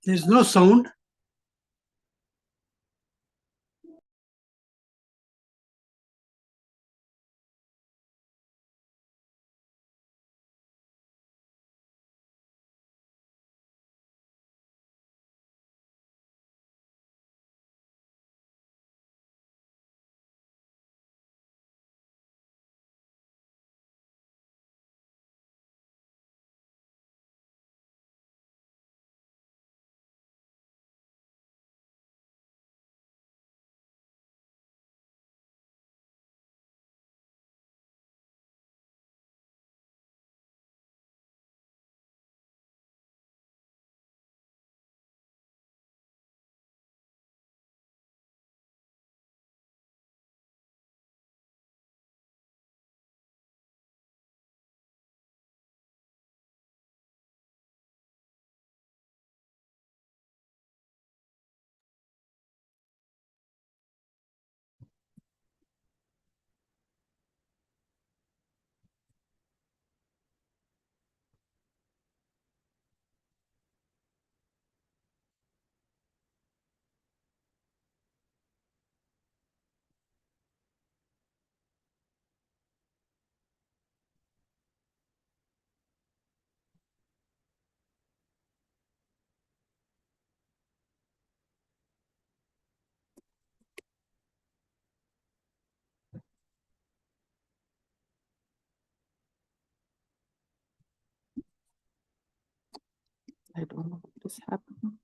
There's no sound. I don't know what is happening.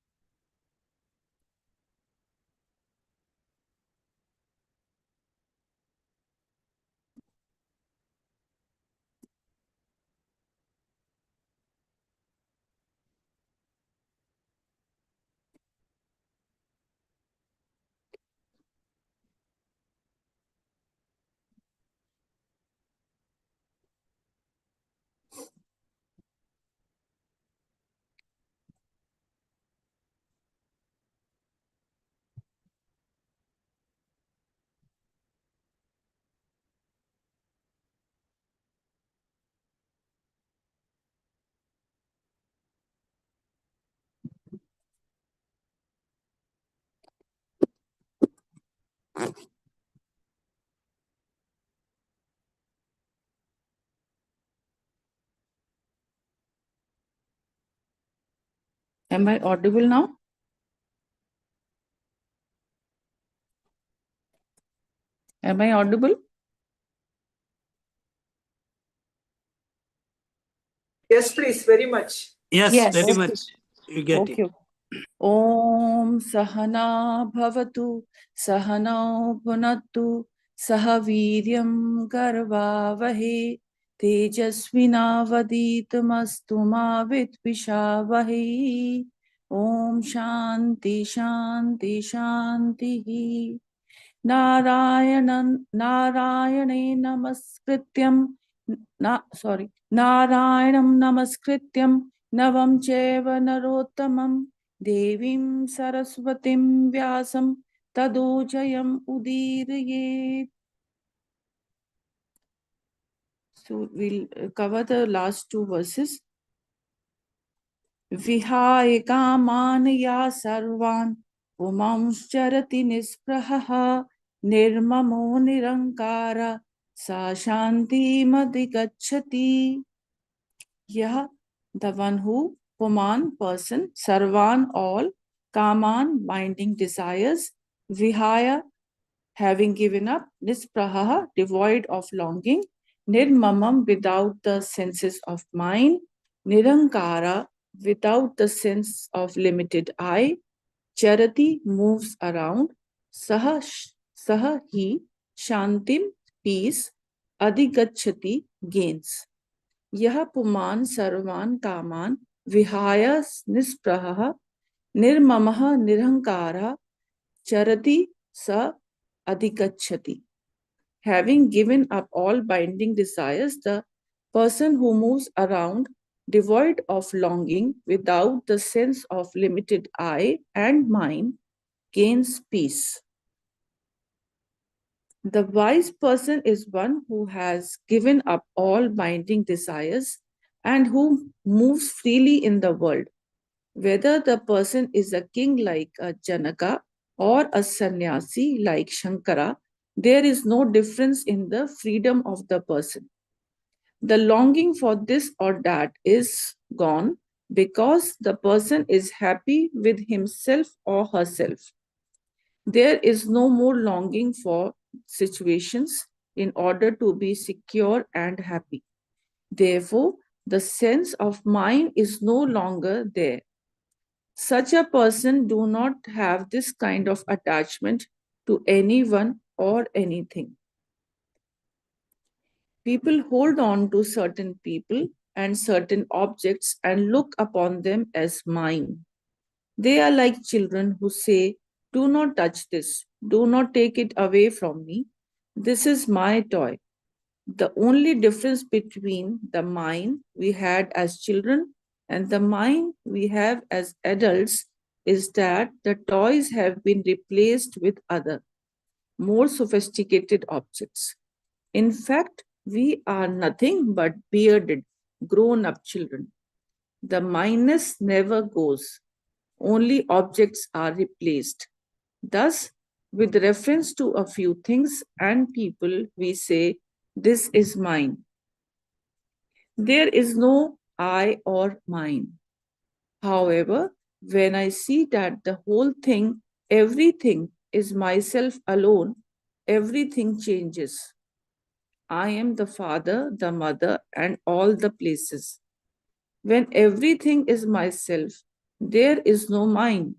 Am I audible now? Am I audible? Yes, please, very much. Yes, very Okay. much. You get Okay. it. Om Sahana Bhavatu Sahanau Bhunattu Sahaviryam Garvavahe Tejasvinavaditamastu ma Vidvishavahe. Om Shanti Shanti Shanti. Narayanan Narayane Namaskrityam Narayanam Namaskrityam Navam Cheva Narottamam Devim Saraswatim Vyasam Tadojayam Udirayet. So we'll cover the last two verses. Vihaya kamanaya sarvan Umamscharati nispraha Nirmamo nirankara Sa shanti madhigachati. Yah, the one who, Puman, person, Sarvan, all, Kaman, binding desires, Vihaya, having given up, Nispraha, devoid of longing, Nirmamam, without the senses of mind, Nirankara, without the sense of limited I, Charati, moves around, Saha, he, Shantim, peace, Adhigachati, gains. यह पुमान सर्वान कामान विहाय निस्पृहः निर्ममः निरहंकारः चरति स अधिगच्छति. Having given up all binding desires, the person who moves around devoid of longing without the sense of limited I and mind gains peace. The wise person is one who has given up all binding desires and who moves freely in the world Whether the person is a king like a Janaka or a sannyasi like Shankara, there is no difference in the freedom of the person. The longing for this or that is gone because the person is happy with himself or herself. There is no more longing for situations in order to be secure and happy. Therefore, the sense of mine is no longer there. Such a person do not have this kind of attachment to anyone or anything. People hold on to certain people and certain objects and look upon them as mine. They are like children who say, "Do not touch this, do not take it away from me. This is my toy." The only difference between the mine we had as children and the mine we have as adults is that the toys have been replaced with other, more sophisticated objects. In fact, we are nothing but bearded, grown up children. The mineness never goes, only objects are replaced. Thus, with reference to a few things and people, we say, "This is mine." There is no I or mine. However, when I see that the whole thing, everything is myself alone, everything changes. I am the father, the mother, and all the places. When everything is myself, there is no mine.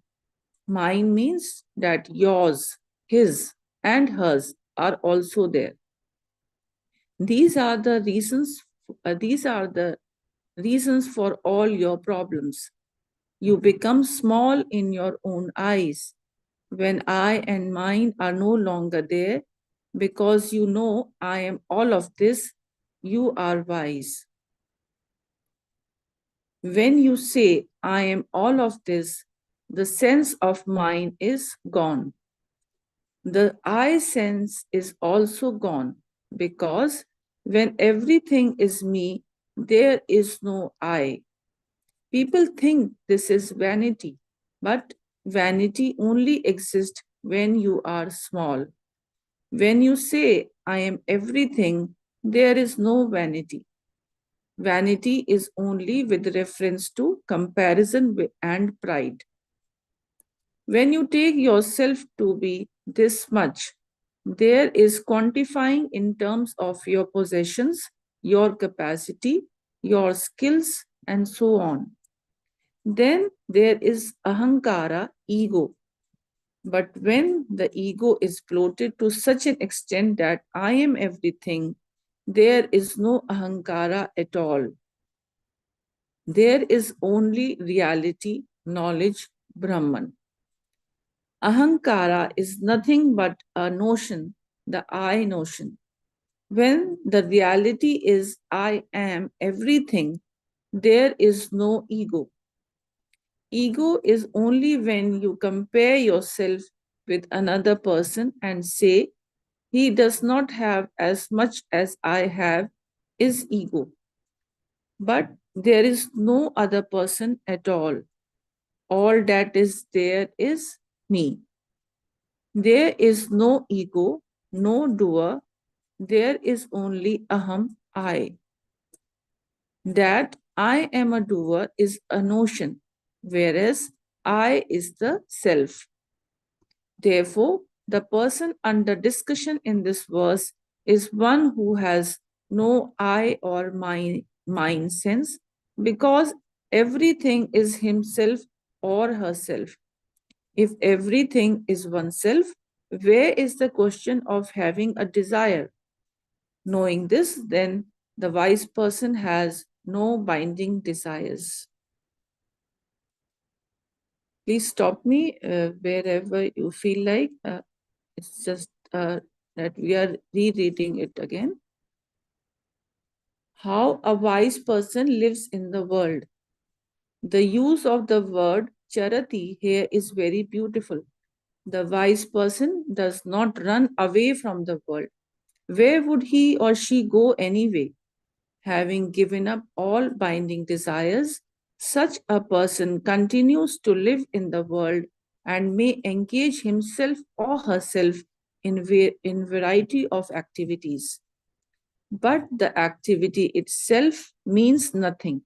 Mine means that yours, his, and hers are also there. These are the reasons. These are the reasons for all your problems. You become small in your own eyes when I and mine are no longer there, because you know I am all of this. You are wise. When you say I am all of this, the sense of mine is gone. The I sense is also gone, because when everything is me, there is no I. People think this is vanity, but vanity only exists when you are small. When you say, "I am everything," there is no vanity. Vanity is only with reference to comparison and pride. When you take yourself to be this much, there is quantifying in terms of your possessions, your capacity, your skills, and so on. Then there is ahankara, ego. But when the ego is bloated to such an extent that I am everything, there is no ahankara at all. There is only reality, knowledge, Brahman. Ahankara is nothing but a notion, the I notion. When the reality is I am everything, there is no ego. Ego is only when you compare yourself with another person and say, "He does not have as much as I have," is ego. But there is no other person at all. All that is there is me. There is no ego, no doer. There is only aham, I. That I am a doer is a notion, whereas I is the self. Therefore, the person under discussion in this verse is one who has no I or mine sense, because everything is himself or herself. If everything is oneself, where is the question of having a desire? Knowing this, then the wise person has no binding desires. Please stop me wherever you feel like. It's just that we are rereading it again. How a wise person lives in the world. The use of the word charati here is very beautiful. The wise person does not run away from the world. Where would he or she go anyway? Having given up all binding desires, Such a person continues to live in the world and may engage himself or herself in variety of activities. But the activity itself means nothing.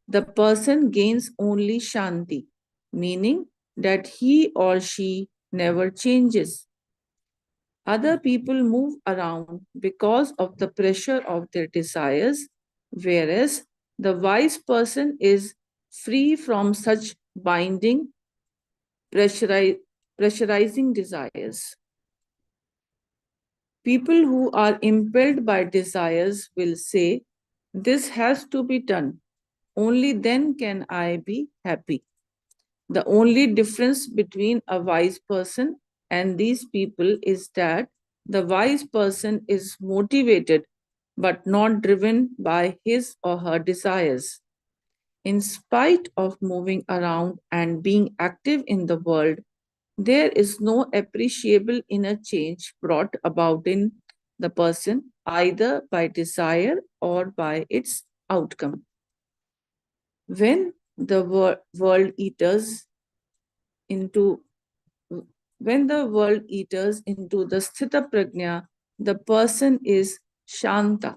The person gains only shanti, meaning that he or she never changes. Other people move around because of the pressure of their desires, whereas the wise person is free from such binding, pressuri- pressurizing desires. People who are impelled by desires will say, "This has to be done. Only then can I be happy." The only difference between a wise person and these people is that the wise person is motivated but not driven by his or her desires. In spite of moving around and being active in the world, there is no appreciable inner change brought about in the person either by desire or by its outcome. When the world eaters into when the world enters into the sthita prajna, the person is shanta.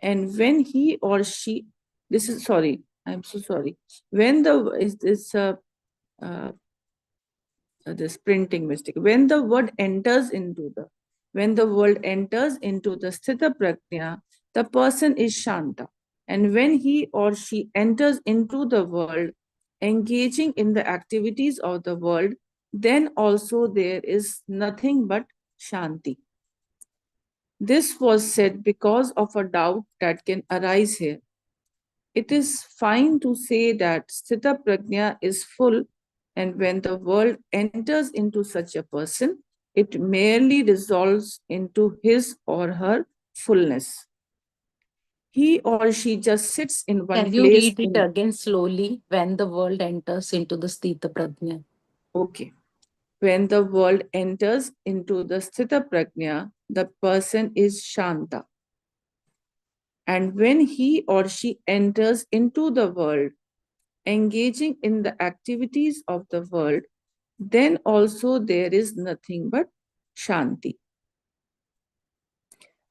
And when he or she, this is sorry, I'm so sorry. When the is this uh, this printing mistake. When the world enters into the sthita prajna, the person is shanta. And when he or she enters into the world, engaging in the activities of the world, then also there is nothing but shanti. This was said because of a doubt that can arise here. It is fine to say that sthita prajna is full, and when the world enters into such a person, it merely dissolves into his or her fullness. He or she just sits in one Can you place. read it again slowly? When the world enters into the sthita prajna. Okay. When the world enters into the sthita prajna, the person is shanta. And when he or she enters into the world, engaging in the activities of the world, then also there is nothing but shanti.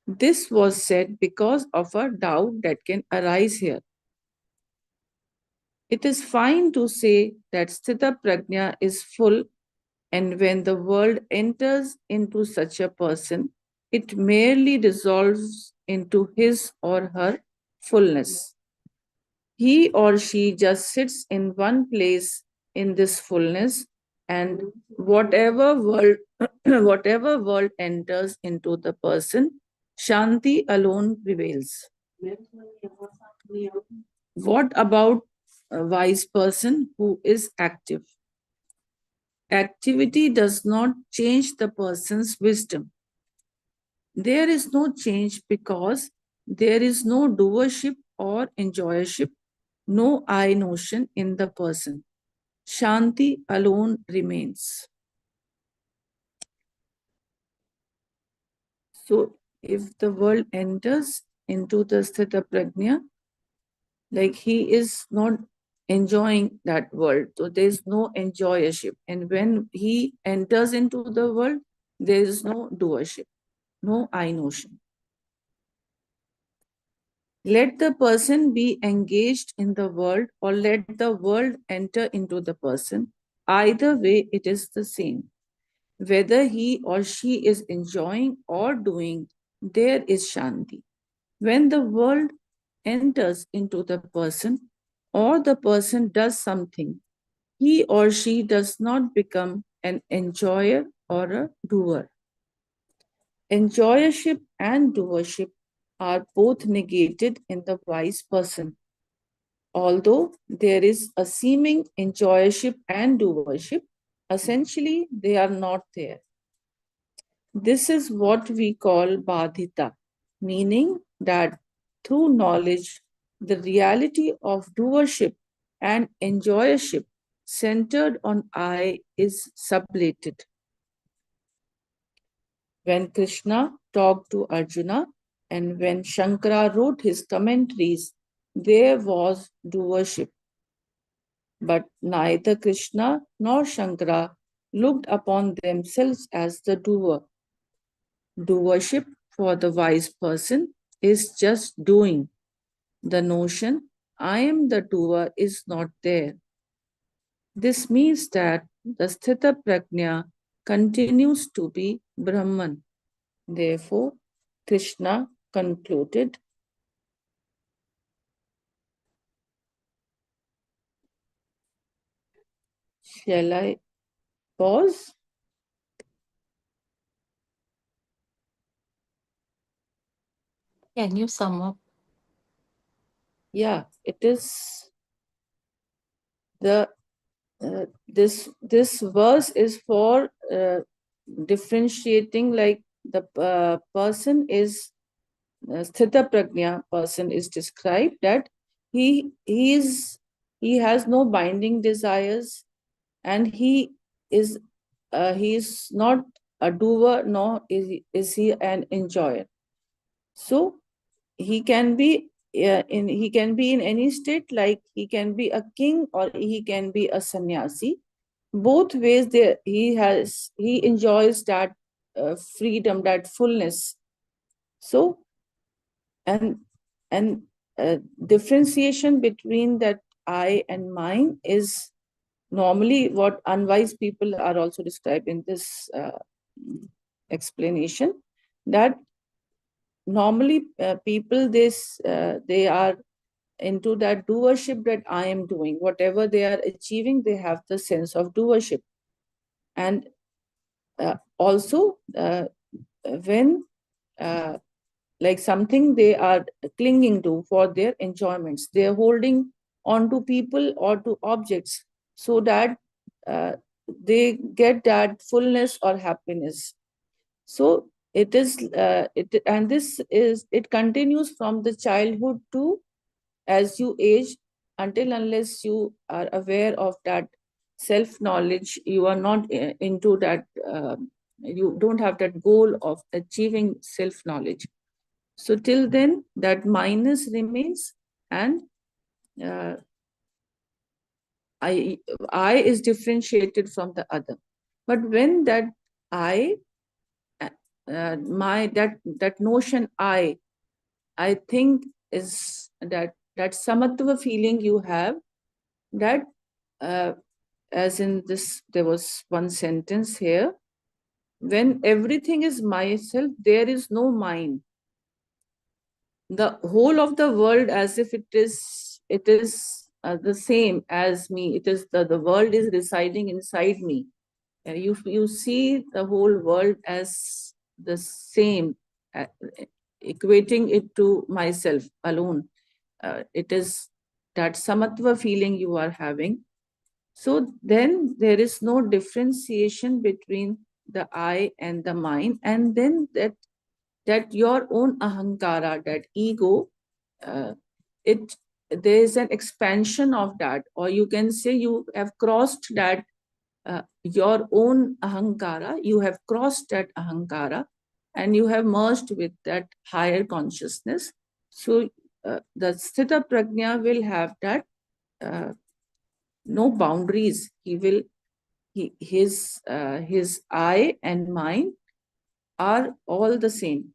This was said because of a doubt that can arise here. It is fine to say that sthita prajna is full, and when the world enters into such a person, it merely dissolves into his or her fullness. He or she just sits in one place in this fullness, and whatever world whatever world enters into the person, shanti alone prevails. What about a wise person who is active? Activity does not change the person's wisdom. There is no change because there is no doership or enjoyership, no I notion in the person. Shanti alone remains. So, if the world enters into the sthita prajna, like he is not enjoying that world, so there is no enjoyership. And when he enters into the world, there is no doership, no I notion. Let the person be engaged in the world or let the world enter into the person. Either way, it is the same. Whether he or she is enjoying or doing, there is shanti. When the world enters into the person or the person does something, he or she does not become an enjoyer or a doer. Enjoyership and doership are both negated in the wise person. Although there is a seeming enjoyership and doership, essentially they are not there. This is what we call badhita, meaning that through knowledge, the reality of doership and enjoyership centered on I is sublated. When Krishna talked to Arjuna and when Shankara wrote his commentaries, there was doership. But neither Krishna nor Shankara looked upon themselves as the doer. Doership for the wise person is just doing. The notion, I am the doer, is not there. This means that the Sthita Prajna continues to be Brahman. Therefore, Krishna concluded, shall I pause? Can you sum up? Yeah, it is the this verse is for differentiating, like the person is sthita prajna person is described that he has no binding desires, and he is not a doer, nor is he an enjoyer. So he can be he can be in any state, like he can be a king or he can be a sannyasi. Both ways there he enjoys that freedom, that fullness. So and and differentiation between that I and mine is normally what unwise people are also described in this explanation, that normally people they are into that doership, that I am doing whatever they are achieving, they have the sense of doership. And also when like something they are clinging to for their enjoyments, they are holding on to people or to objects so that uh, they get that fullness or happiness. So it is and this is, it continues from the childhood to as you age, until unless you are aware of that self knowledge, you are not into that you don't have that goal of achieving self knowledge. So till then that minus remains, and uh, i I is differentiated from the other. But when that I my that notion I think is that samatva feeling you have, that uh, as in this, there was one sentence here, when everything is myself, there is no mind. The whole of the world, as if it is the same as me, it is the world is residing inside me. You see the whole world as the same, uh, equating it to myself alone. It is that samatva feeling you are having. So then there is no differentiation between the I and the mind, and then that your own ahankara, that ego, uh, it there is an expansion of that, or you can say you have crossed that your own ahankara, you have crossed that ahankara, and you have merged with that higher consciousness. So the sthita prajna will have that no boundaries. He will his I and mine are all the same.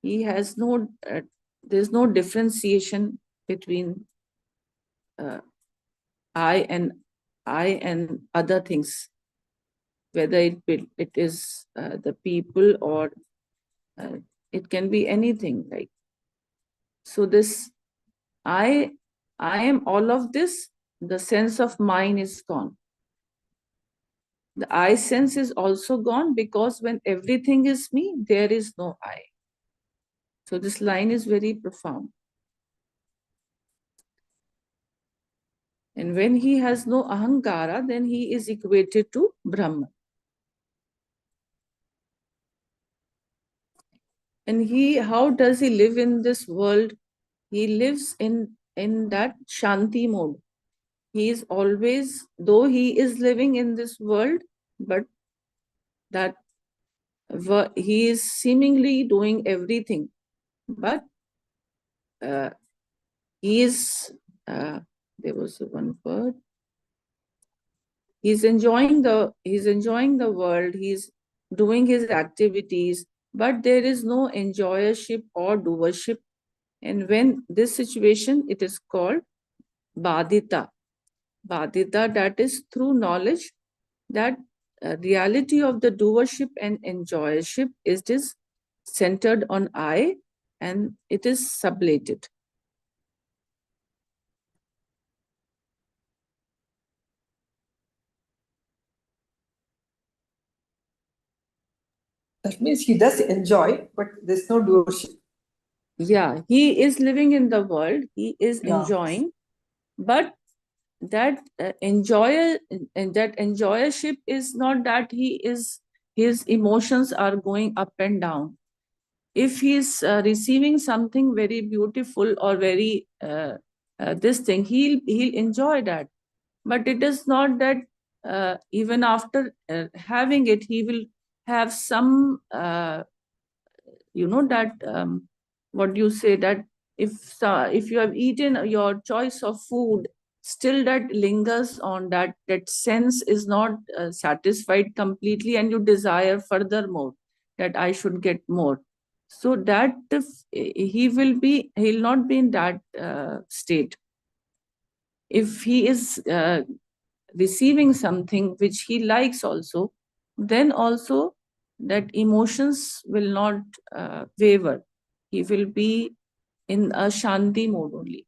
He has no there's no differentiation between uh, I and other things, whether it is the people, or uh, it can be anything. Like, so this I am all of this. The sense of mine is gone. The I sense is also gone, because when everything is me, there is no I. So this line is very profound. And when he has no ahankara, then he is equated to Brahman. And how does he live in this world? He lives in that Shanti mode. He is always, though he is living in this world, but that he is seemingly doing everything, but he is, there was one word, He's enjoying the world, he's doing his activities, but there is no enjoyership or doership. And when this situation, it is called badita. Badita, that is through knowledge that reality of the doership and enjoyership is this centered on I, and it is sublated. That means he does enjoy, but there's no doership. Yeah, he is living in the world, he is Yeah. enjoying, but that enjoyership is not that his emotions are going up and down. If he's receiving something very beautiful or very this thing, he'll enjoy that. But it is not that even after having it, he will have some that what you say, that if you have eaten your choice of food, still that lingers on, that sense is not satisfied completely, and you desire furthermore, that I should get more. So that if he'll not be in that state. If he is receiving something which he likes also, then also that emotions will not waver. He will be in a shanti mode only.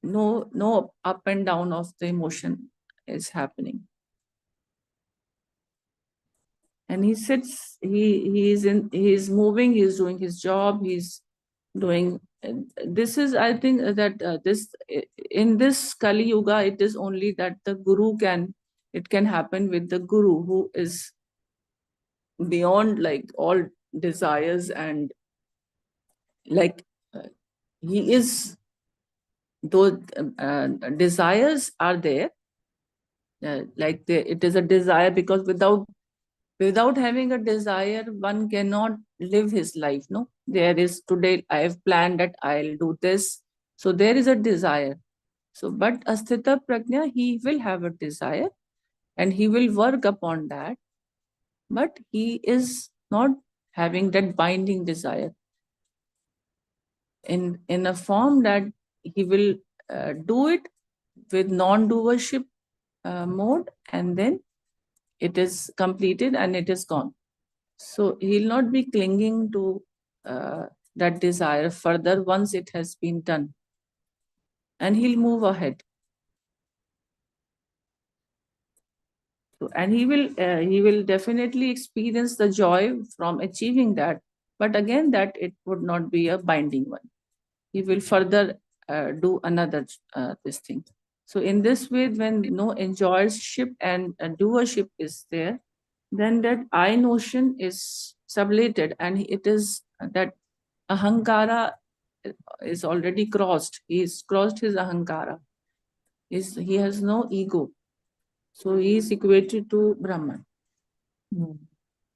No up and down of the emotion is happening. And he sits, he's moving, he's doing his job, he's doing. This is, I think, that this in this Kali Yuga, it is only that the guru it can happen with the guru who is beyond like all desires, and like he is, those desires are there, it is a desire, because without having a desire, one cannot live his life. No, there is, today I have planned that I'll do this, so there is a desire. So but asthita prajna, he will have a desire and he will work upon that, but he is not having that binding desire in a form that he will do it with non-doership mode, and then it is completed and it is gone. So he'll not be clinging to that desire further once it has been done, and he'll move ahead. So, and he will definitely experience the joy from achieving that, but again, that it would not be a binding one. He will further do another this thing. So in this way, when no enjoyership and doership is there, then that I notion is sublated, and it is that ahankara is already crossed. He's crossed his ahankara. He has no ego. So he is equated to Brahman.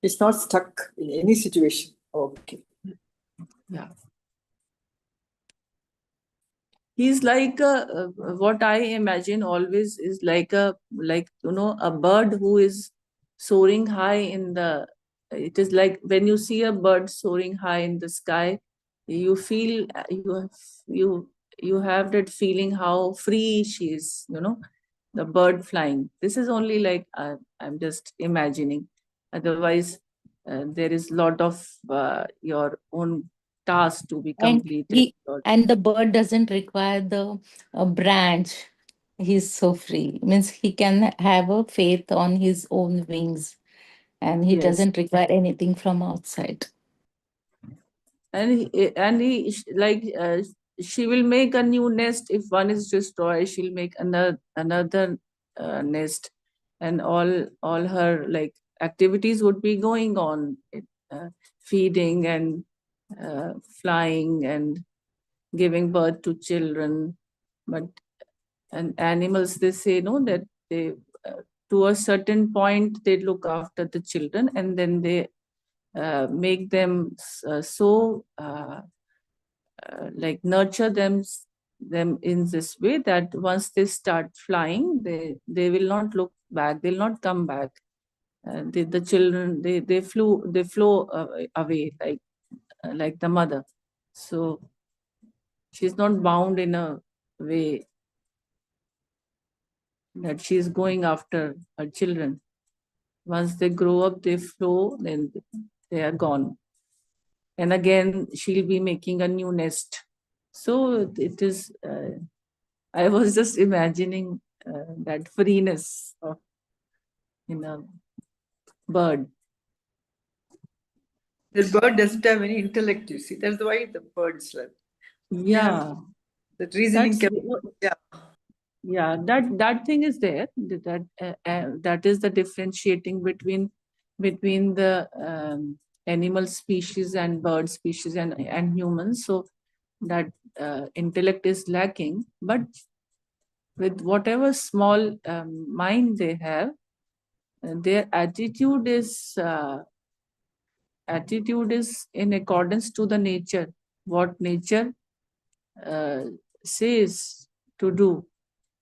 It's not stuck in any situation. Okay. Yeah. He's like what I imagine always is like a bird who is soaring high in the. It is like when you see a bird soaring high in the sky, you feel you have that feeling how free she is. The bird flying. This is only like I'm just imagining. Otherwise, there is lot of your own task to be completed. And the bird doesn't require the branch. He's so free. Means he can have a faith on his own wings, and he Yes. doesn't require anything from outside. And she will make a new nest. If one is destroyed, she'll make another nest, and all her like activities would be going on, feeding and flying and giving birth to children. But and animals, they say no, that they to a certain point they look after the children, and then they make them so like nurture them them in this way that once they start flying, they will not look back, they'll not come back. The children, they flow away like the mother. So she's not bound in a way that she's going after her children. Once they grow up, they flow, then they are gone. And again, she'll be making a new nest. So it is, I was just imagining that freeness of in a bird. The bird doesn't have any intellect, you see. That's why the birds love. Yeah. The reasoning That's, yeah. yeah, that thing is there. That is the differentiating between the animal species and bird species and humans. So that intellect is lacking, but with whatever small mind they have, their attitude is in accordance to the nature, what nature uh, says to do.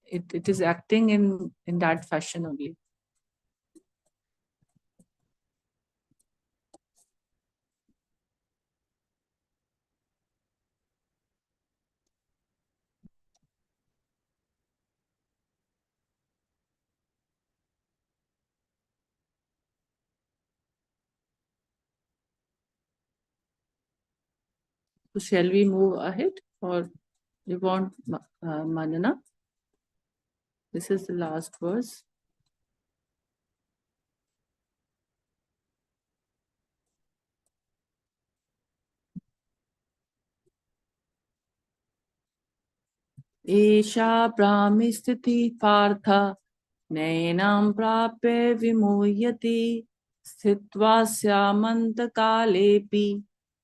It is acting in that fashion only. So shall we move ahead, or you want Manana? This is the last verse. एषा प्रामिस्थितिः पार्थ नैनां प्राप्य विमुह्यति स्थित्वा स्यामन्तकालेऽपि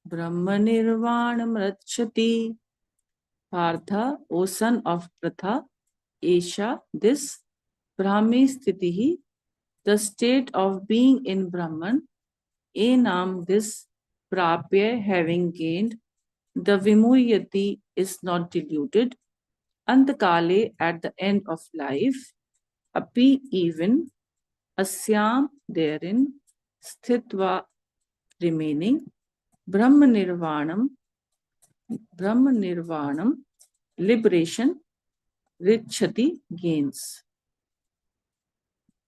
ब्रह्मनिर्वाणमृच्छति. Partha, O son of Pratha, Esha, this Brahmi Sthitihi, the state of being in Brahman, Enam, this Prapya, having gained, the Vimuyati is not deluded, Antakale, at the end of life, Api, even, Asyam, therein, Sthitva, remaining, Brahmanirvanam, liberation, Richati, gains.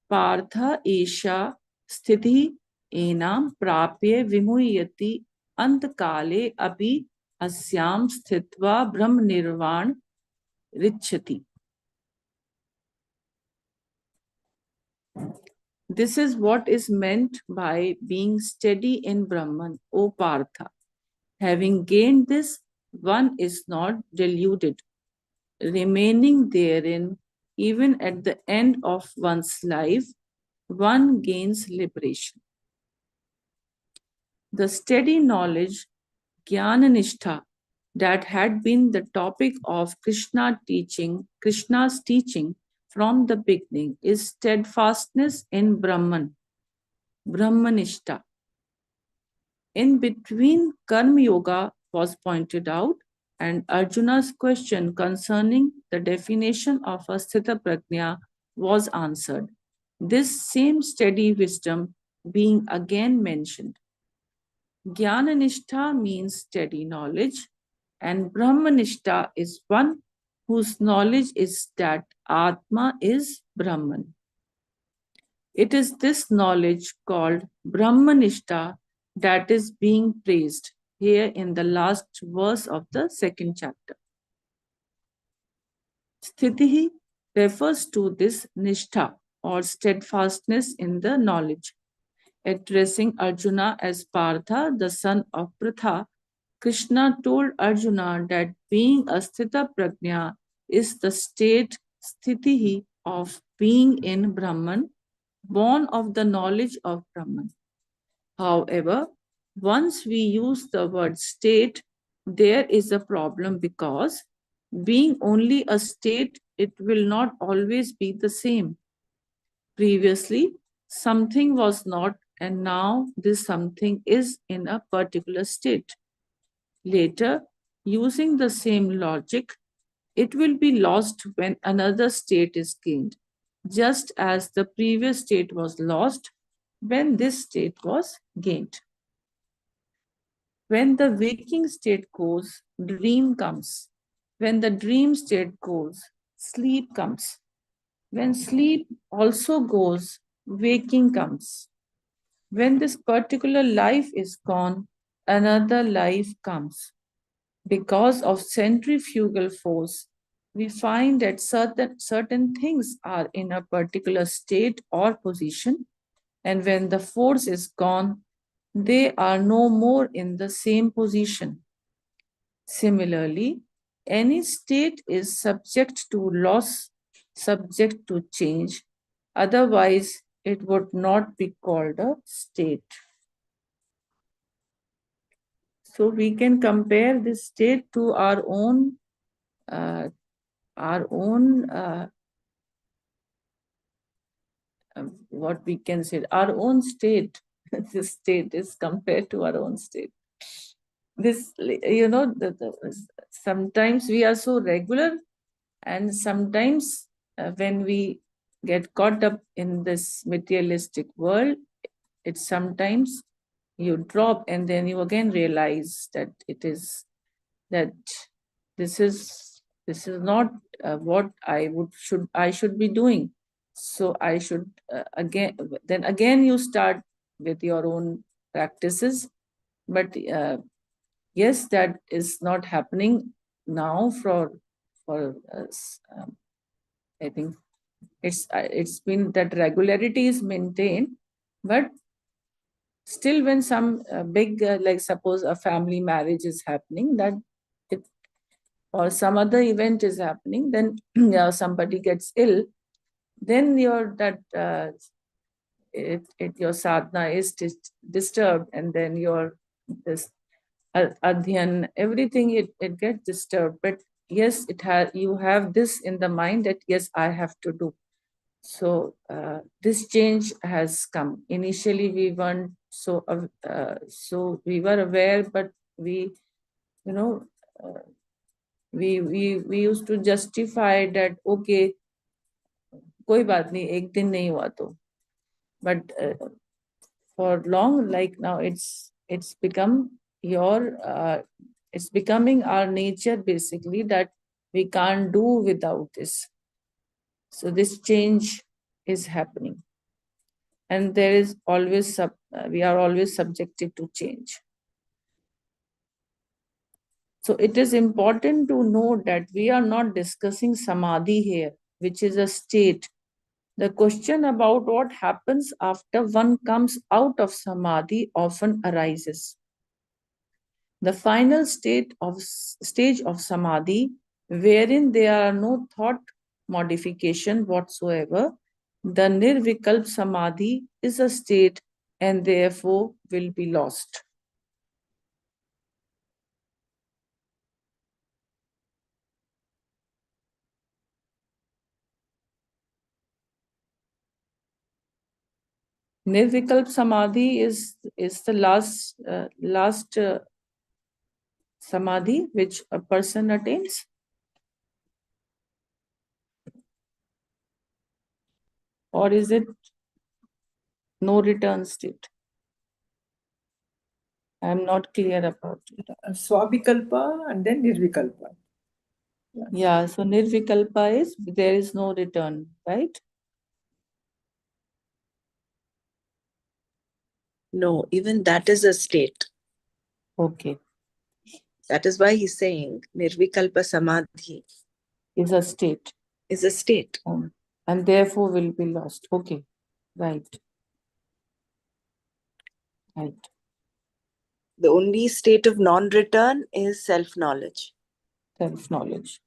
Partha Esha Sthiti Enam Prapye Vimuyati Antkale Api Asyam Sthitva Brahm Nirvan Richati. This is what is meant by being steady in Brahman, O Partha. Having gained this, one is not deluded. Remaining therein, even at the end of one's life, one gains liberation. The steady knowledge, Jnana-nishtha, that had been the topic of Krishna's teaching from the beginning, is steadfastness in Brahman, Brahmanishta. In between, Karma Yoga was pointed out, and Arjuna's question concerning the definition of a Sthita Prajna was answered. This same steady wisdom being again mentioned. Jnana-nishtha means steady knowledge, and Brahmanishta is one whose knowledge is that Atma is Brahman. It is this knowledge called Brahmanishta that is being praised here in the last verse of the second chapter. Sthitihi refers to this nishtha or steadfastness in the knowledge. Addressing Arjuna as Partha, the son of Pratha, Krishna told Arjuna that being a Sthita Prajna is the state sthitihi of being in Brahman, born of the knowledge of Brahman. However, once we use the word state, there is a problem because being only a state, it will not always be the same. Previously, something was not, and now this something is in a particular state. Later, using the same logic, It will be lost when another state is gained, just as the previous state was lost when this state was gained. When the waking state goes, dream comes. When the dream state goes, sleep comes. When sleep also goes, waking comes. When this particular life is gone, another life comes. Because of centrifugal force, we find that certain things are in a particular state or position, and when the force is gone, they are no more in the same position. Similarly, any state is subject to loss, subject to change, otherwise, it would not be called a state. So we can compare this state to our own uh, our own what we can say, our own state. This state is compared to our own state. This, sometimes we are so regular, and sometimes when we get caught up in this materialistic world, it's sometimes you drop and then you again realize that it is that this is not what I should be doing. So I should again you start with your own practices, but yes, that is not happening now for us. I think it's been that regularity is maintained, but still when some big like suppose a family marriage is happening, that it or some other event is happening, then somebody gets ill, then your sadhana is disturbed, and then your this adhyan, everything it gets disturbed. But yes, you have this in the mind that yes, I have to do. So this change has come. Initially, we weren't so we were aware, but we, you know, we used to justify that okay, कोई बात नहीं, एक दिन नहीं हुआ तो. But for long, like now, it's become it's becoming our nature basically, that we can't do without this. So this change is happening, and there is always we are always subjected to change. So it is important to note that we are not discussing samadhi here, which is a state. The question about what happens after one comes out of samadhi often arises. The final stage of samadhi, wherein there are no thought modification whatsoever, the nirvikalp samadhi is a state and therefore will be lost. Nirvikalp samadhi is the last samadhi which a person attains. Or is it no return state? I am not clear about it. Swavikalpa and then Nirvikalpa. Yeah, so nirvikalpa is there is no return, right? No, even that is a state. Okay, That is why he's saying Nirvikalpa Samadhi is a state. is a state. And therefore will be lost. Okay, right. Right. The only state of non-return is self-knowledge. Self-knowledge.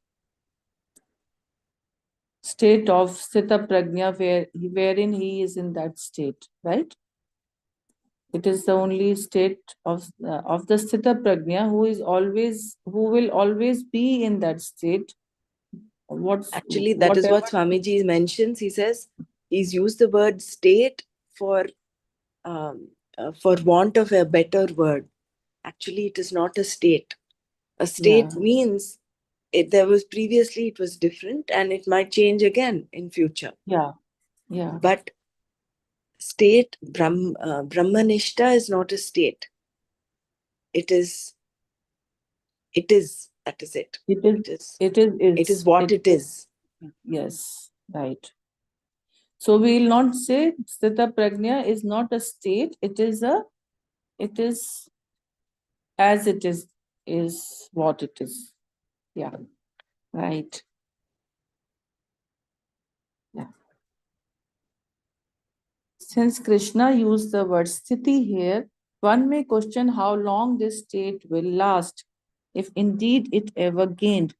State of Sthita Prajna, wherein he is in that state, right? It is the only state of the Sthita Prajna who will always be in that state. Actually, that is what Swamiji mentions. He says he's used the word state for want of a better word. Actually, it is not a state. A state means there was previously, it was different, and it might change again in future. Yeah. Yeah. But state, Brahmanishta is not a state. It is, that is it. It is what it is. Yes, right. So we will not say Sthita Prajna is not a state, it is as it is what it is. Yeah, right. Yeah. Since Krishna used the word sthiti here, one may question how long this state will last, if indeed it ever gained.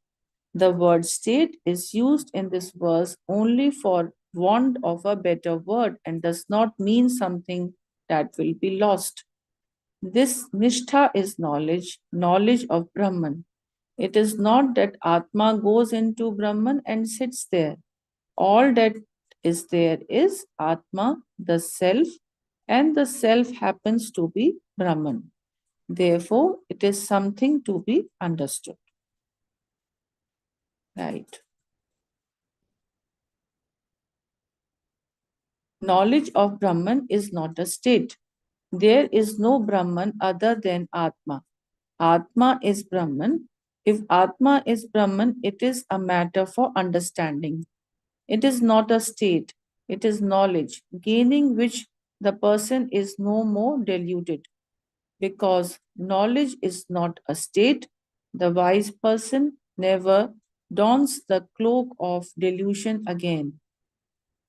The word state is used in this verse only for want of a better word and does not mean something that will be lost. This nishtha is knowledge, knowledge of Brahman. It is not that Atma goes into Brahman and sits there. All that is there is Atma, the self, and the self happens to be Brahman. Therefore, it is something to be understood. Right. Knowledge of Brahman is not a state. There is no Brahman other than Atma. Atma is Brahman. If Atma is Brahman, it is a matter for understanding. It is not a state, it is knowledge, gaining which the person is no more deluded. Because knowledge is not a state, the wise person never dons the cloak of delusion again.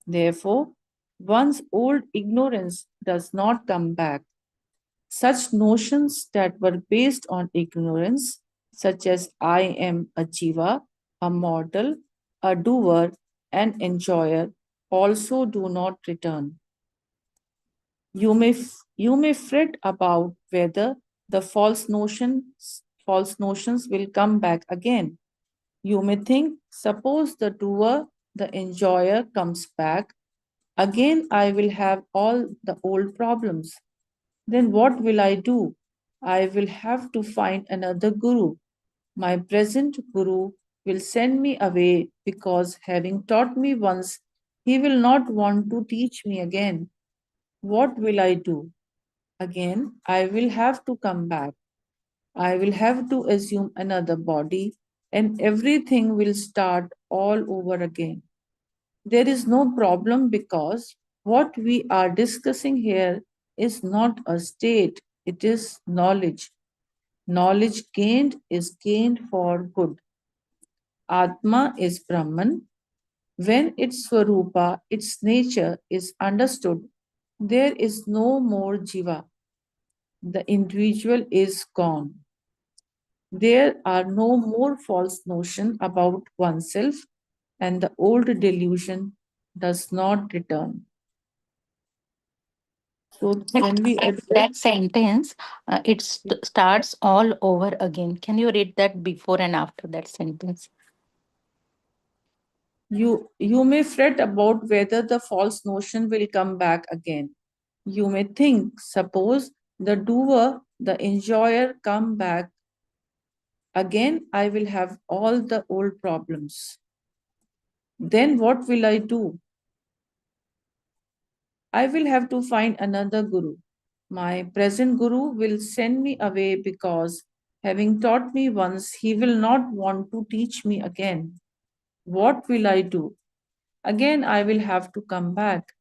Therefore, one's old ignorance does not come back. Such notions that were based on ignorance, such as I am a jiva, a mortal, a doer, an enjoyer, also do not return. You may fret about whether the false notions will come back again. You may think, suppose the doer, the enjoyer comes back, again I will have all the old problems. Then what will I do? I will have to find another guru. My present guru will send me away because having taught me once, he will not want to teach me again. What will I do? Again, I will have to come back. I will have to assume another body, and everything will start all over again. There is no problem because what we are discussing here is not a state, it is knowledge. Knowledge gained is gained for good. Atma is Brahman. When its Swarupa, its nature, is understood, there is no more Jiva. The individual is gone. There are no more false notions about oneself, and the old delusion does not return. So when we That sentence, starts all over again. Can you read that before and after that sentence? you may fret about whether the false notion will come back again. You may think, suppose the doer, the enjoyer come back again, I will have all the old problems. Then what will I do? I will have to find another guru. My present guru will send me away because having taught me once, he will not want to teach me again. What will I do? Again, I will have to come back.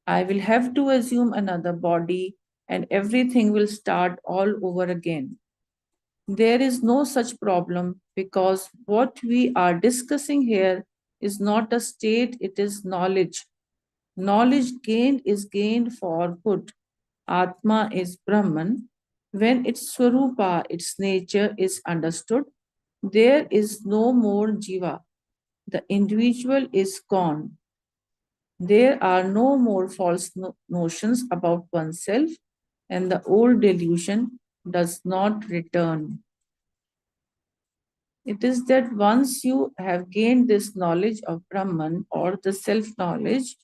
I will have to assume another body and everything will start all over again. There is no such problem because what we are discussing here is not a state, it is knowledge. Knowledge gained is gained for good. Atma is Brahman. When its Swarupa, its nature, is understood, there is no more Jiva. The individual is gone. There are no more false notions about oneself, and the old delusion does not return. It is that once you have gained this knowledge of Brahman or the self knowledge,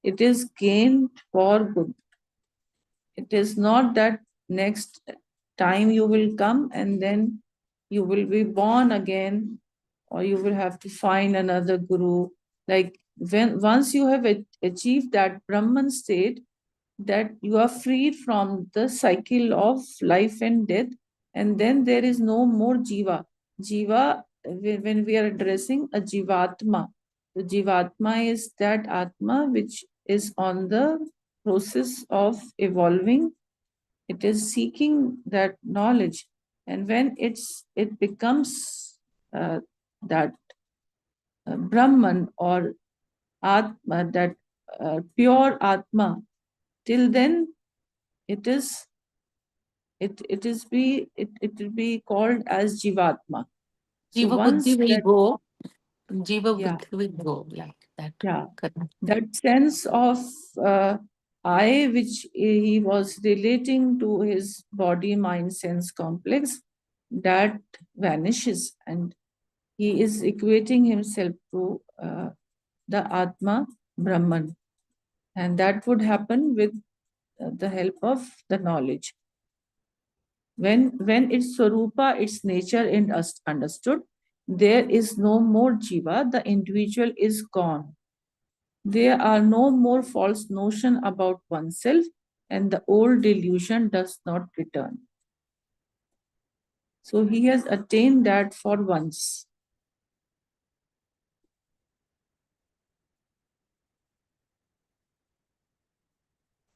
it is gained for good. It is not that next time you will come and then you will be born again or you will have to find another guru. Like once you have achieved that Brahman state, that you are freed from the cycle of life and death, and then there is no more jiva. Jiva, when we are addressing a jivatma, the jivatma is that atma which is on the process of evolving. It is seeking that knowledge, and when it becomes that Brahman or Atma, that pure Atma, till then it is it will be called as Jivatma. So Jiva once Buddhi will that, go. Jiva yeah, Buddhi will go like that. yeah, Correct. that sense of I, which he was relating to his body, mind, sense complex, that vanishes, and he is equating himself to the Atma Brahman. And that would happen with the help of the knowledge. When its Swarupa, its nature is understood, there is no more Jiva, the individual is gone. There are no more false notion about oneself, and the old delusion does not return. So he has attained that for once.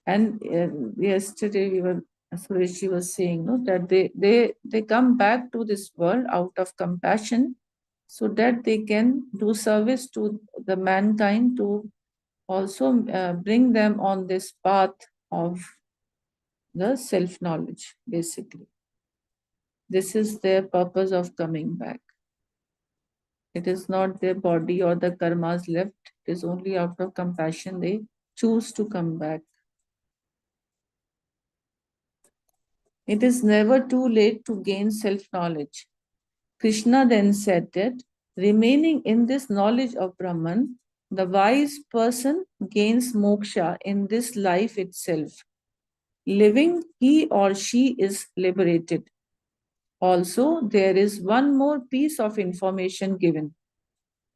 And yesterday Suresh was saying, no, that they come back to this world out of compassion, so that they can do service to the mankind, to also bring them on this path of the self knowledge. Basically, this is their purpose of coming back. It is not their body or the karmas left. It is only out of compassion they choose to come back. It is never too late to gain self-knowledge. Krishna then said that remaining in this knowledge of Brahman, the wise person gains moksha in this life itself. Living, he or she is liberated. Also, there is one more piece of information given.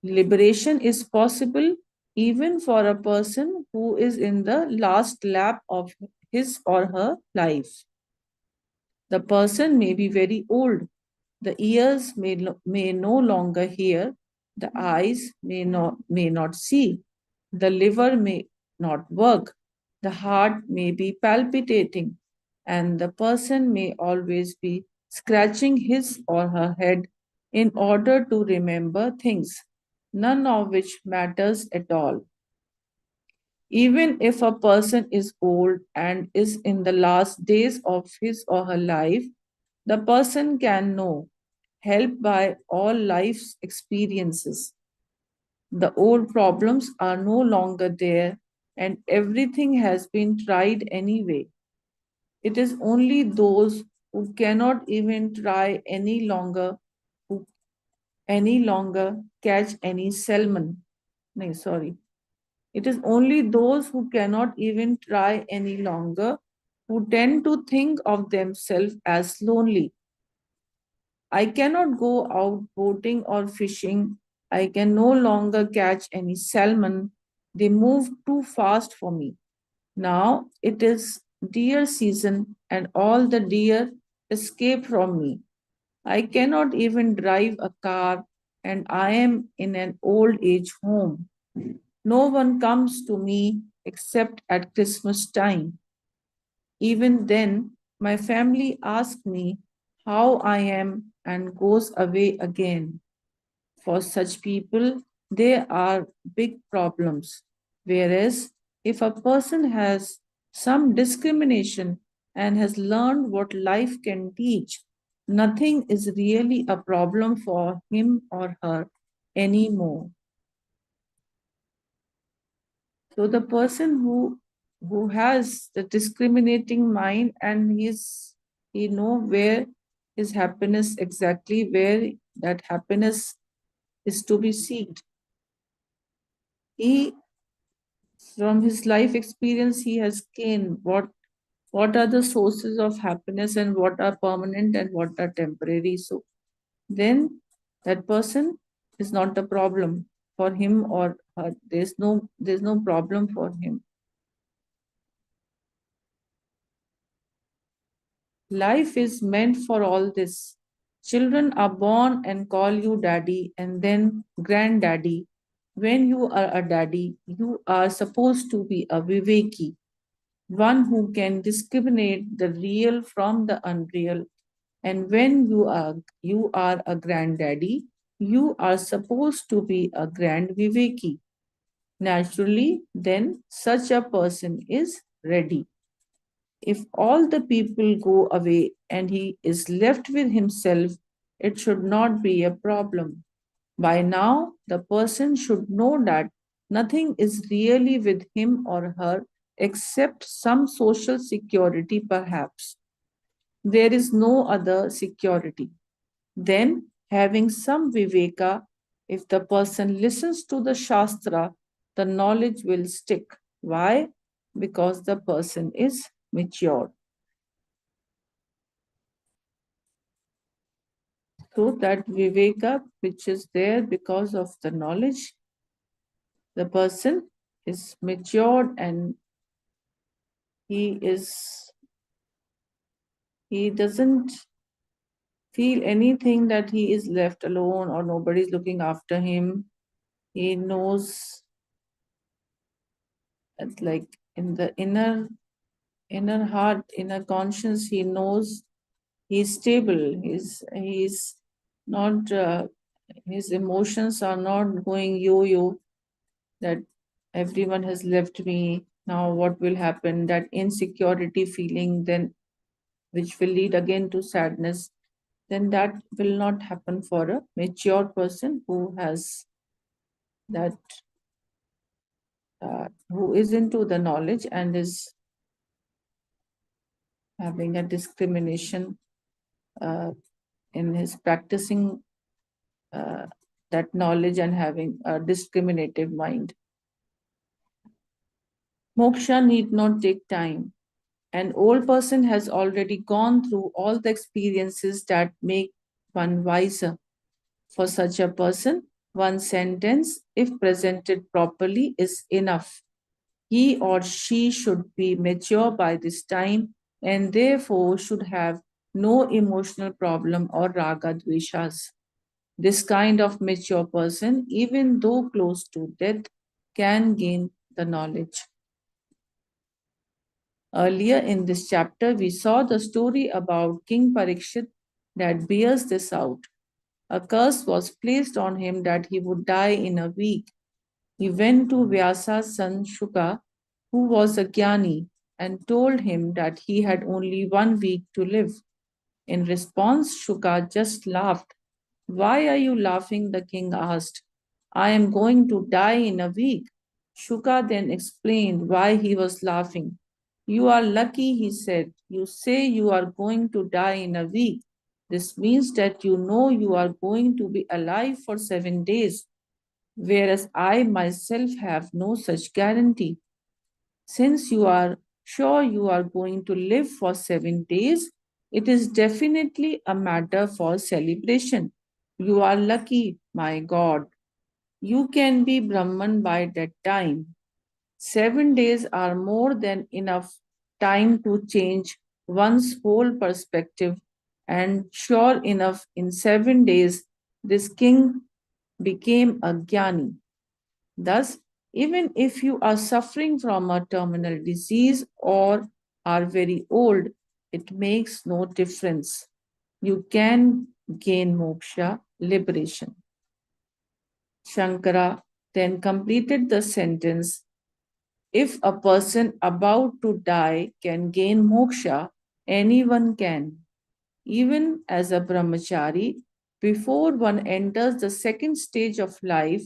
Liberation is possible even for a person who is in the last lap of his or her life. The person may be very old. The ears may no longer hear. The eyes may not see. The liver may not work. The heart may be palpitating. And the person may always be scratching his or her head in order to remember things, none of which matters at all. Even if a person is old and is in the last days of his or her life, the person can know, helped by all life's experiences. The old problems are no longer there, and everything has been tried anyway. It is only those who cannot even try who any longer catch any salmon. No, sorry. It is only those who cannot even try any longer who tend to think of themselves as lonely. I cannot go out boating or fishing. I can no longer catch any salmon. They move too fast for me. Now it is deer season and all the deer escape from me. I cannot even drive a car and I am in an old age home. No one comes to me except at Christmas time. Even then, my family asks me how I am and goes away again. For such people, there are big problems. Whereas, if a person has some discrimination and has learned what life can teach, nothing is really a problem for him or her anymore. So the person who has the discriminating mind and he know where his happiness exactly, where that happiness is to be sought. He, from his life experience, he has gained what are the sources of happiness and what are permanent and what are temporary. So then that person is not a problem for him or her. There's no problem for him. Life is meant for all this. Children are born and call you daddy and then granddaddy. When you are a daddy, you are supposed to be a Viveki, one who can discriminate the real from the unreal. And when you are a granddaddy, you are supposed to be a grand Viveki. Naturally, then such a person is ready. If all the people go away and he is left with himself, it should not be a problem. By now, the person should know that nothing is really with him or her except some social security, perhaps. There is no other security. Then, having some viveka, if the person listens to the Shastra, the knowledge will stick. Why? Because the person is mature. So that viveka, which is there because of the knowledge, the person is matured and he doesn't feel anything that he is left alone or nobody's looking after him. He knows that, like, in the inner heart, inner conscience, he knows he's stable. He's not his emotions are not going yo-yo, that everyone has left me, now what will happen, that insecurity feeling, then which will lead again to sadness, then that will not happen for a mature person who has that who is into the knowledge and is having a discrimination in his practicing that knowledge and having a discriminative mind. Moksha need not take time. An old person has already gone through all the experiences that make one wiser. For such a person, one sentence, if presented properly, is enough. He or she should be mature by this time and therefore should have no emotional problem or raga dveshas. This kind of mature person, even though close to death, can gain the knowledge. Earlier in this chapter, we saw the story about King Parikshit that bears this out. A curse was placed on him that he would die in a week. He went to Vyasa's son Shuka, who was a jnani, and told him that he had only 1 week to live. In response, Shuka just laughed. Why are you laughing? The king asked. I am going to die in a week. Shuka then explained why he was laughing. You are lucky, he said. You say you are going to die in a week. This means that you know you are going to be alive for 7 days, whereas I myself have no such guarantee. Since you are sure you are going to live for 7 days, it is definitely a matter for celebration. You are lucky, my God. You can be Brahman by that time. 7 days are more than enough time to change one's whole perspective, and sure enough, in 7 days, this king became a jnani. Thus, even if you are suffering from a terminal disease or are very old, it makes no difference. You can gain moksha, liberation. Shankara then completed the sentence, if a person about to die can gain moksha, anyone can. Even as a brahmachari, before one enters the second stage of life,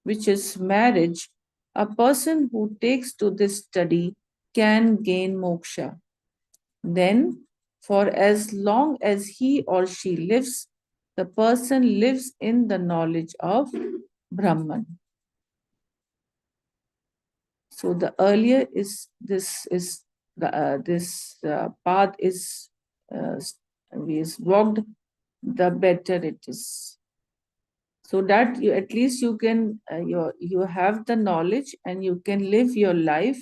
which is marriage, a person who takes to this study can gain moksha. Then, for as long as he or she lives, the person lives in the knowledge of Brahman. So the earlier this path is walked, the better it is. so that you at least you can you have the knowledge and you can live your life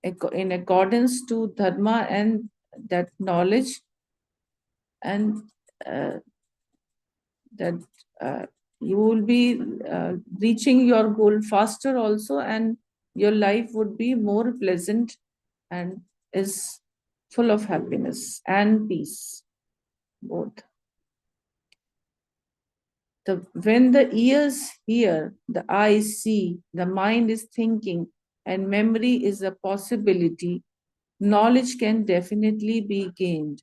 in accordance to dharma and that knowledge, and uh, that uh, you will be reaching your goal faster also, and your life would be more pleasant and is full of happiness and peace both. When the ears hear, the eyes see, the mind is thinking, and memory is a possibility, knowledge can definitely be gained.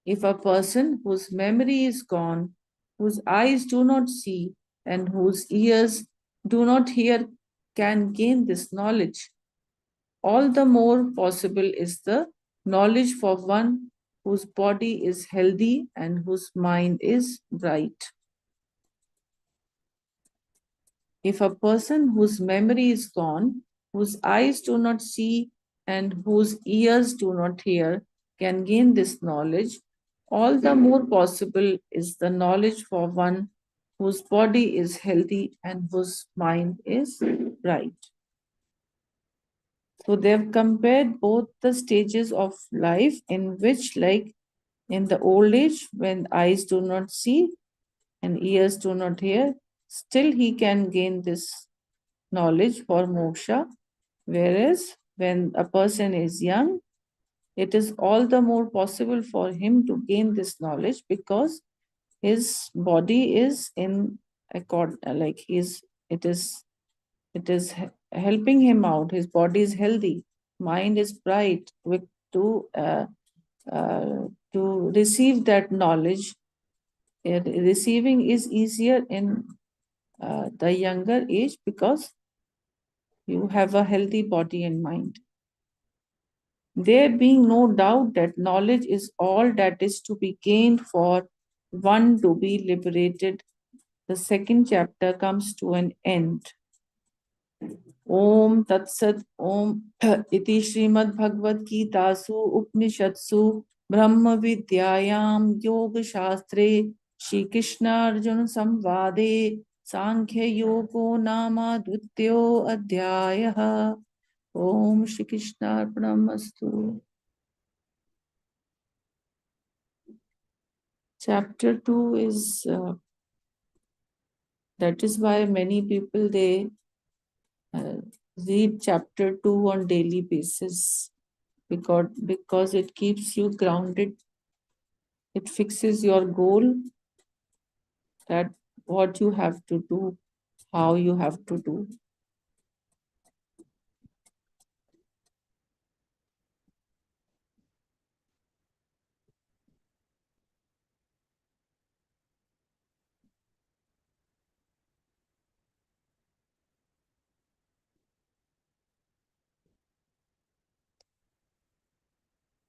If a person whose memory is gone, whose eyes do not see, and whose ears do not hear can gain this knowledge, all the more possible is the knowledge for one whose body is healthy and whose mind is bright. If a person whose memory is gone, whose eyes do not see, and whose ears do not hear can gain this knowledge, all the more possible is the knowledge for one whose body is healthy and whose mind is bright. So they have compared both the stages of life in which, like in the old age, when eyes do not see and ears do not hear, still he can gain this knowledge for moksha. Whereas when a person is young, it is all the more possible for him to gain this knowledge because his body is in accord, like it is helping him out. His body is healthy, mind is bright, quick uh, to receive that knowledge. Receiving is easier in the younger age because you have a healthy body and mind. There being no doubt that knowledge is all that is to be gained for one to be liberated, the second chapter comes to an end. Om Tat Sat Om Iti Srimad Bhagavad Gita Su Upanishadsu Brahma Vidyayam Yoga Shastre Shri Krishna Arjuna Samvade Sankhya Yogo Nama Dvityo Adhyayah. Om Shri Krishna Arpanamastu. Chapter 2 is that is why many people they uh, read chapter 2 on daily basis because it keeps you grounded. It fixes your goal, that what you have to do, how you have to do.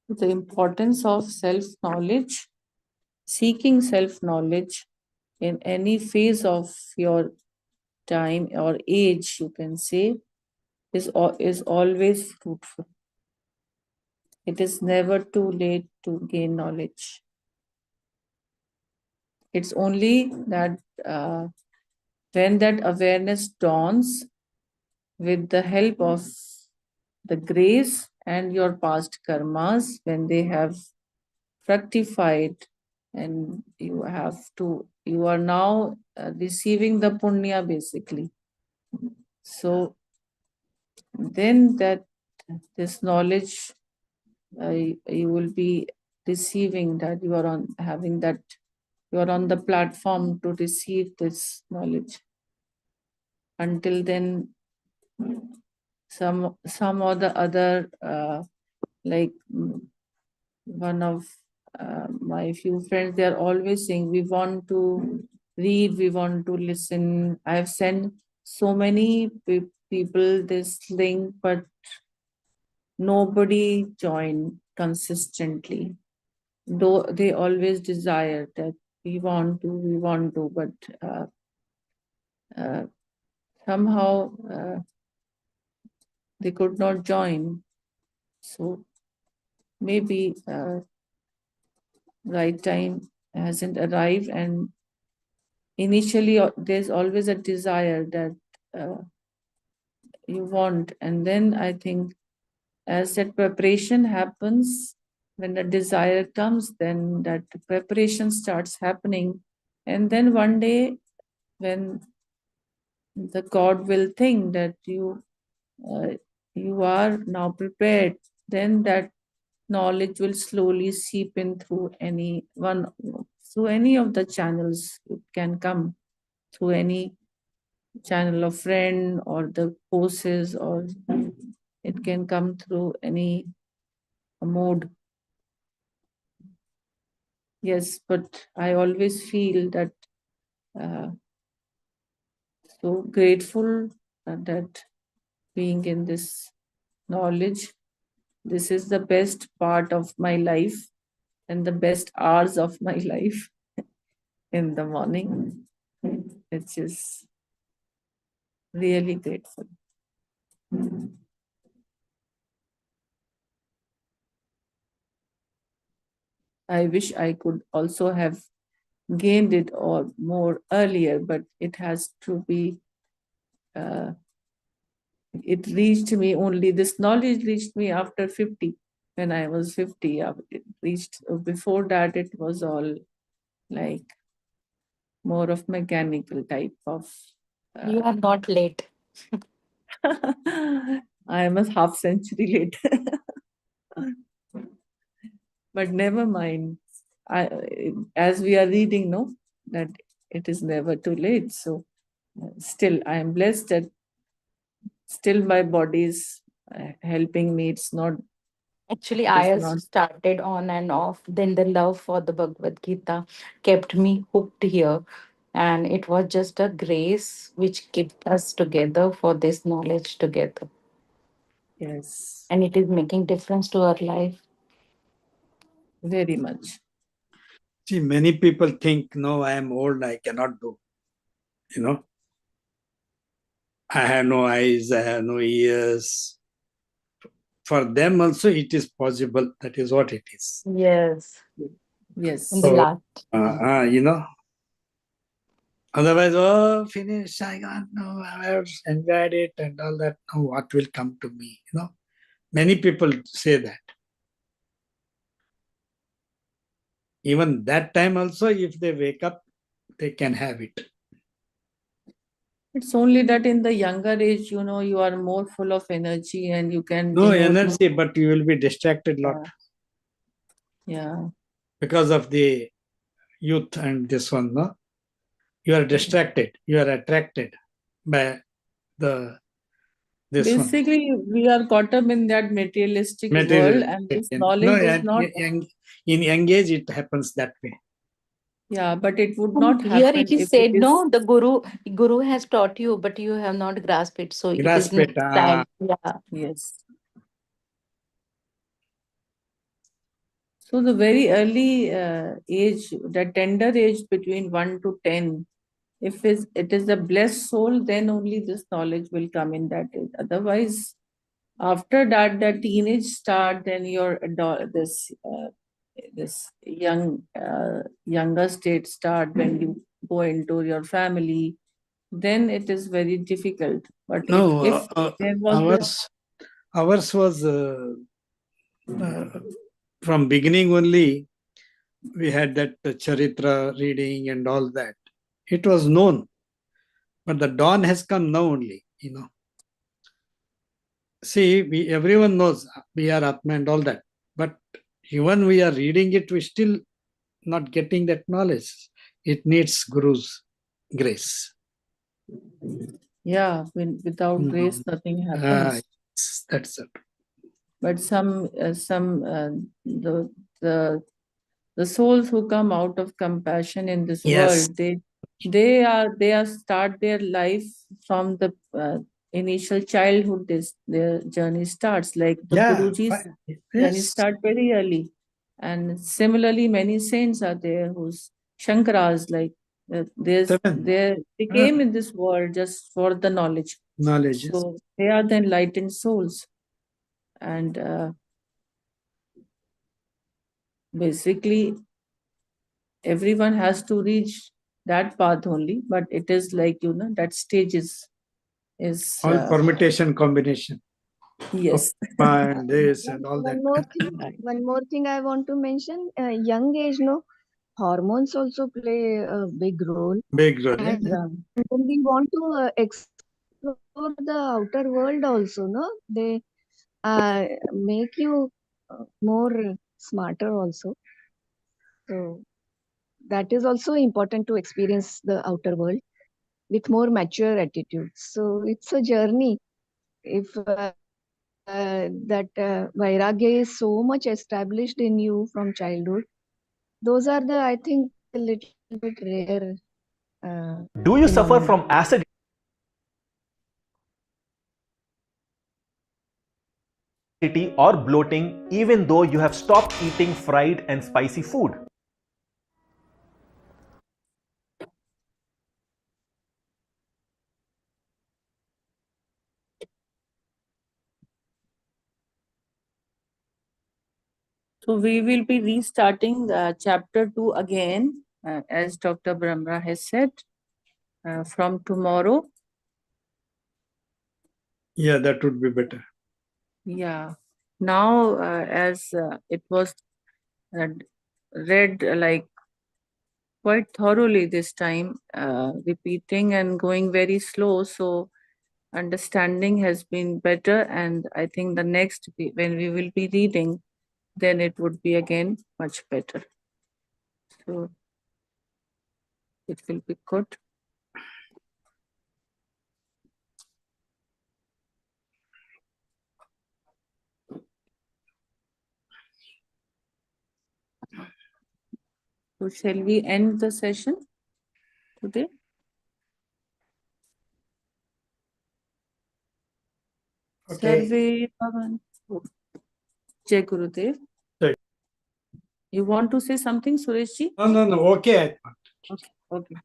The importance of self-knowledge, seeking self-knowledge in any phase of your time or age, you can say, is always fruitful. It is never too late to gain knowledge. It's only that when that awareness dawns with the help of the grace and your past karmas, when they have fructified and you are now receiving the punya basically. So then that this knowledge you will be receiving, that you are on having that you are on the platform to receive this knowledge. Until then, some or the other like one of my few friends, they are always saying we want to read, we want to listen. I have sent so many people this link, but nobody joined consistently, though they always desire that we want to, but uh, somehow they could not join. So maybe right time hasn't arrived, and initially there's always a desire that you want, and then I think as that preparation happens, when the desire comes, then that preparation starts happening, and then one day when the God will think that you are now prepared, then that knowledge will slowly seep in through any of the channels. It can come through any channel of friend or the courses, or it can come through any mode. Yes, but I always feel that uh, so grateful that being in this knowledge, this is the best part of my life and the best hours of my life in the morning, which is really grateful. I wish I could also have gained it or more earlier, but it has to be, it reached me only, this knowledge reached me after 50, when I was 50. It reached, before that, it was all like more of mechanical type of. You are not late. I am a half century late. But never mind. As we are reading, no, that it is never too late. So still, I am blessed that still my body is helping me. It's not. Actually, It is I also not. started on and off. Then the love for the Bhagavad Gita kept me hooked here. And it was just a grace which kept us together for this knowledge together. Yes, And it is making difference to our life. very much. See, many people think, no, I am old, I cannot do. You know, I have no eyes, I have no ears. For them also, it is possible. That is what it is. Yes. Yes. In the So, last. you know, otherwise, oh, finish, I got no, I have enjoyed it and all that. Now, what will come to me? You know, many people say that. Even that time also, if they wake up, they can have it. It's only that in the younger age, you are more full of energy and you can No devote. energy, but you will be distracted a lot Yeah. because of the youth and this one. No, you are distracted. You are attracted by the this one Basically, we are caught up in that materialistic world, material. and this No, knowledge is not. in young age it happens that way. Yeah, but it would And not here happen it is if it said, is. no, the Guru has taught you, but you have not grasped it. So it is Grasp it. next time. Yeah. Yes. So the very early age, the tender age between 1 to 10, if it is a blessed soul, then only this knowledge will come in that age. Otherwise, after that, the teenage start, then your this younger state start, when you go into your family, then it is very difficult. But No, if there was this. ours was uh, from beginning only. We had that charitra reading and all that. It was known, but the dawn has come now only. You know. See, everyone knows we are Atma and all that, but even we are reading it, we still not getting that knowledge. It needs Guru's grace. Yeah, without grace, nothing happens. That's it. But some the the souls who come out of compassion in this Yes. world, they are start their life from the initial childhood. Their journey starts, like the Yeah. Guruji's journey Yes. start very early, and similarly many saints are there whose Shankaras, like Seven. they came in this world just for the knowledge. Knowledge. So they are the enlightened souls, and basically everyone has to reach that path only, but it is like, that stage is All permutation combination. yes. And this and all that. One more thing I want to mention, young age, no, hormones also play a big role. Big role. And Yeah. when we want to explore the outer world also, no, they make you more smarter also. So that is also important to experience the outer world with more mature attitude. So it's a journey. If that vairagya is so much established in you from childhood, those are the, I think, a little bit rare. Do you suffer phenomena. from acid or bloating even though you have stopped eating fried and spicy food? So we will be restarting chapter 2 again, as Dr. Brahma has said, from tomorrow. Yeah, that would be better. Yeah. Now, as it was read like quite thoroughly this time, repeating and going very slow. So understanding has been better. And I think the next, when we will be reading, then it would be again much better. So it will be good. So shall we end the session today? Okay. Sarve Bhavantu. Jai Gurudev. Jai. You want to say something, Sureshji? No. Okay. Okay. Okay.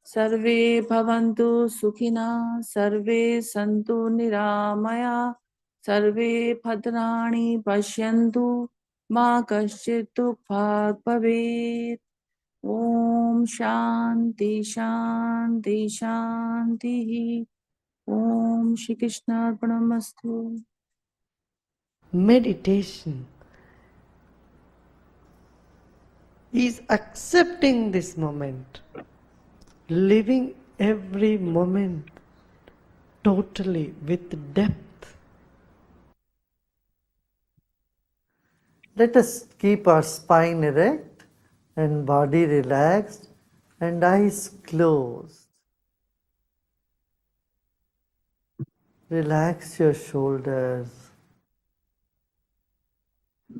Sarve Bhavantu Sukhina, Sarve Santu Niramaya, Sarve Bhadrani Pashyantu, Ma Kaschit Dukhat Bhavet. Om Shanti Shanti Shanti. Om Shri Krishna Arpanamastu. Meditation is accepting this moment, living every moment totally with depth. Let us keep our spine erect and body relaxed and eyes closed. Relax your shoulders.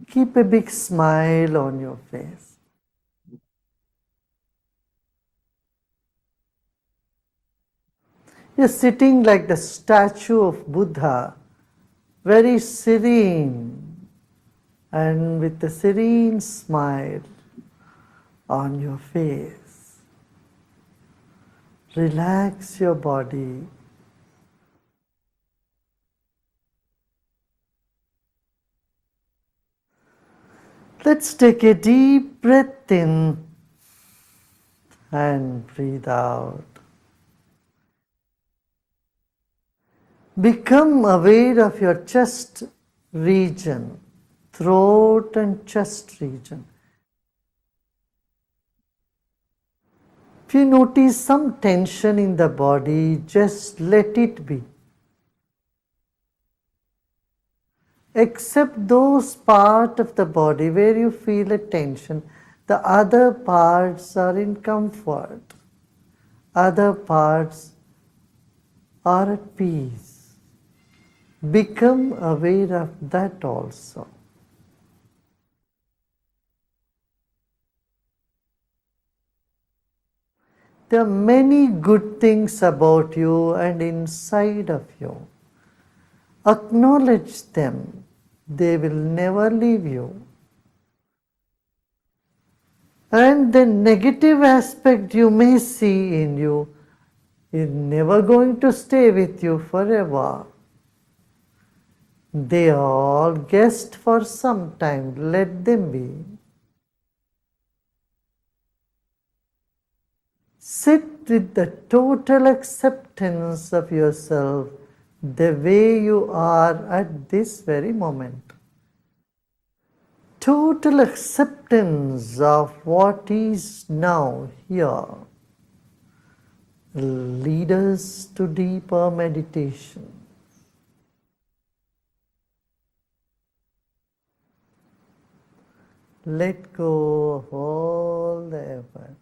Keep a big smile on your face. You're sitting like the statue of Buddha, very serene and with a serene smile on your face. Relax your body. Let's take a deep breath in and breathe out. Become aware of your chest region, throat and chest region. If you notice some tension in the body, just let it be. Except those parts of the body where you feel a tension, the other parts are in comfort. Other parts are at peace. Become aware of that also. There are many good things about you and inside of you. Acknowledge them. They will never leave you. And the negative aspect you may see in you is never going to stay with you forever. They are all guests for some time. Let them be. Sit with the total acceptance of yourself the way you are at this very moment. Total acceptance of what is now here lead us to deeper meditation. Let go of all the effort.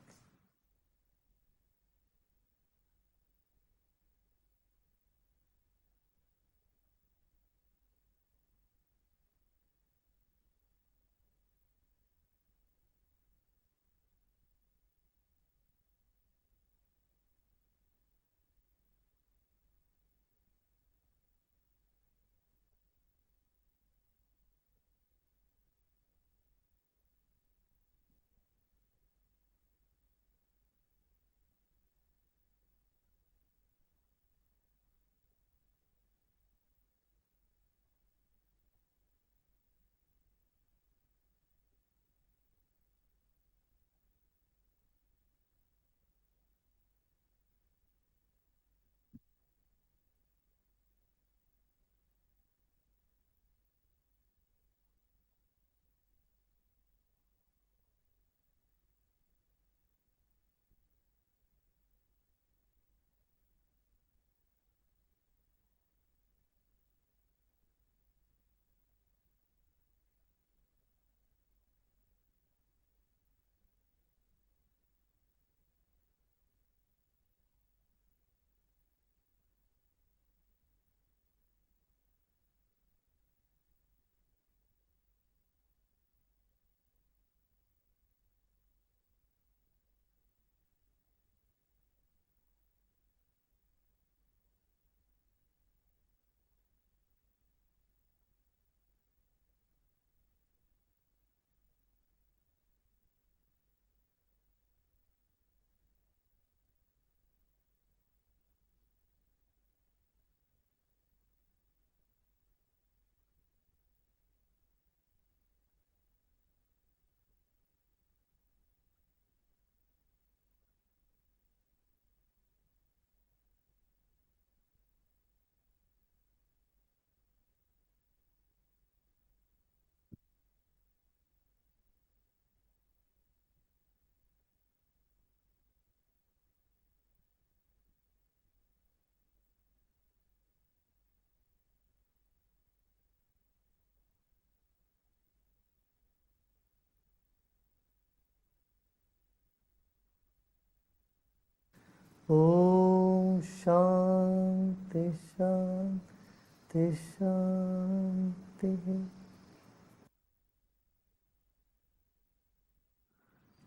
Om Shanti Shanti Shanti.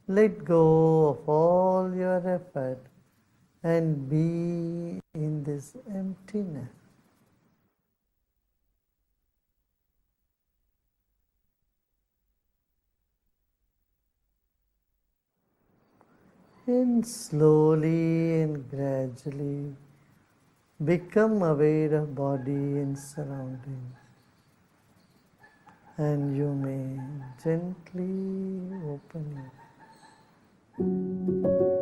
Let go of all your effort and be in this emptiness. And slowly and gradually become aware of body and surroundings. And you may gently open your eyes.